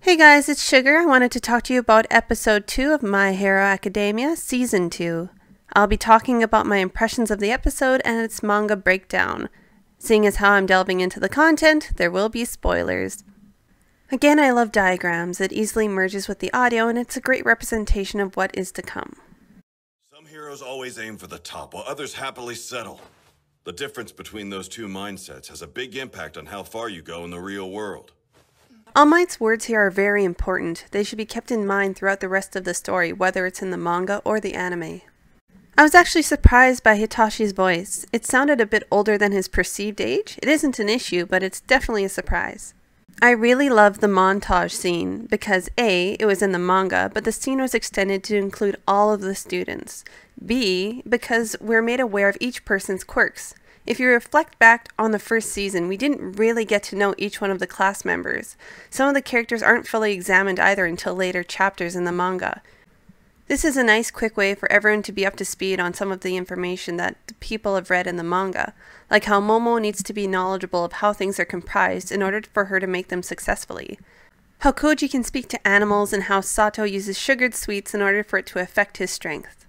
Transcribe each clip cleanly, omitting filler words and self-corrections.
Hey guys, it's Sugar. I wanted to talk to you about episode 2 of My Hero Academia, season 2. I'll be talking about my impressions of the episode and its manga breakdown. Seeing as how I'm delving into the content, there will be spoilers. Again, I love diagrams. It easily merges with the audio and it's a great representation of what is to come. Some heroes always aim for the top while others happily settle. The difference between those two mindsets has a big impact on how far you go in the real world. All Might's words here are very important. They should be kept in mind throughout the rest of the story, whether it's in the manga or the anime. I was actually surprised by Hitashi's voice. It sounded a bit older than his perceived age. It isn't an issue, but it's definitely a surprise. I really love the montage scene because A, it was in the manga, but the scene was extended to include all of the students. B, because we're made aware of each person's quirks. If you reflect back on the first season, we didn't really get to know each one of the class members. Some of the characters aren't fully examined either until later chapters in the manga. This is a nice quick way for everyone to be up to speed on some of the information that the people have read in the manga, like how Momo needs to be knowledgeable of how things are comprised in order for her to make them successfully, how Koji can speak to animals, and how Sato uses sugared sweets in order for it to affect his strength.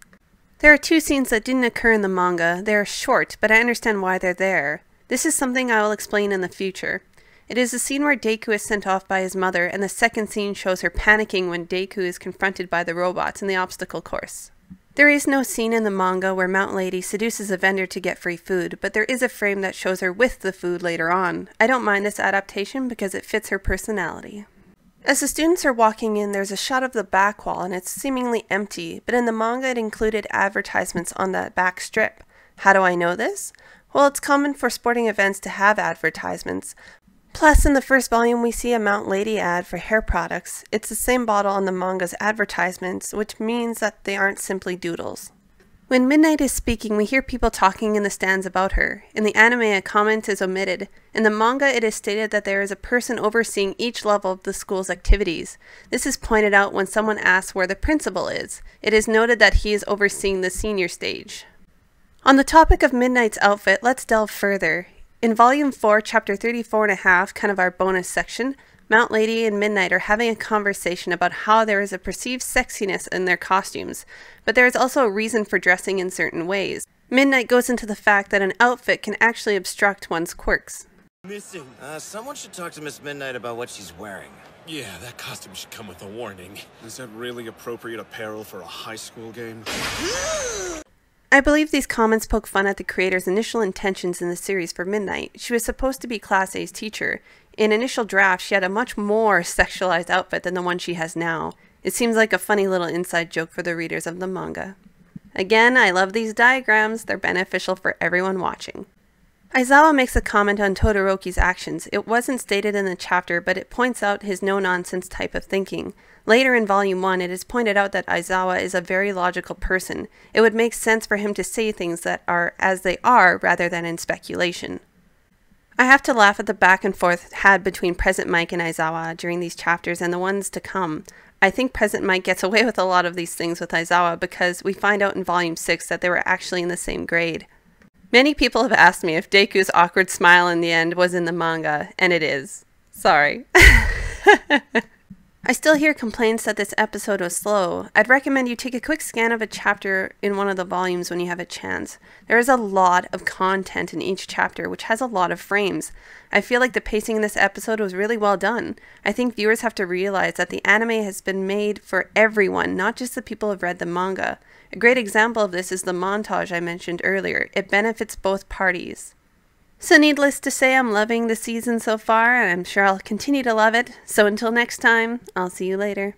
There are two scenes that didn't occur in the manga. They are short, but I understand why they're there. This is something I will explain in the future. It is the scene where Deku is sent off by his mother, and the second scene shows her panicking when Deku is confronted by the robots in the obstacle course. There is no scene in the manga where Mount Lady seduces a vendor to get free food, but there is a frame that shows her with the food later on. I don't mind this adaptation because it fits her personality. As the students are walking in, there's a shot of the back wall and it's seemingly empty, but in the manga it included advertisements on that back strip. How do I know this? Well, it's common for sporting events to have advertisements. Plus, in the first volume we see a Mount Lady ad for hair products. It's the same bottle on the manga's advertisements, which means that they aren't simply doodles. When Midnight is speaking, we hear people talking in the stands about her. In the anime, a comment is omitted. In the manga, it is stated that there is a person overseeing each level of the school's activities. This is pointed out when someone asks where the principal is. It is noted that he is overseeing the senior stage. On the topic of Midnight's outfit, let's delve further. In Volume 4, Chapter 34.5, kind of our bonus section, Mount Lady and Midnight are having a conversation about how there is a perceived sexiness in their costumes, but there is also a reason for dressing in certain ways. Midnight goes into the fact that an outfit can actually obstruct one's quirks. Missing. Someone should talk to Miss Midnight about what she's wearing. Yeah, that costume should come with a warning. Is that really appropriate apparel for a high school game? I believe these comments poke fun at the creator's initial intentions in the series for Midnight. She was supposed to be Class A's teacher. In initial draft, she had a much more sexualized outfit than the one she has now. It seems like a funny little inside joke for the readers of the manga. Again, I love these diagrams. They're beneficial for everyone watching. Aizawa makes a comment on Todoroki's actions. It wasn't stated in the chapter, but it points out his no-nonsense type of thinking. Later in Volume 1, it is pointed out that Aizawa is a very logical person. It would make sense for him to say things that are as they are rather than in speculation. I have to laugh at the back and forth had between Present Mike and Aizawa during these chapters and the ones to come. I think Present Mike gets away with a lot of these things with Aizawa because we find out in Volume 6 that they were actually in the same grade. Many people have asked me if Deku's awkward smile in the end was in the manga, and it is. Sorry. I still hear complaints that this episode was slow. I'd recommend you take a quick scan of a chapter in one of the volumes when you have a chance. There is a lot of content in each chapter, which has a lot of frames. I feel like the pacing in this episode was really well done. I think viewers have to realize that the anime has been made for everyone, not just the people who have read the manga. A great example of this is the montage I mentioned earlier. It benefits both parties. So needless to say, I'm loving the season so far, and I'm sure I'll continue to love it. So until next time, I'll see you later.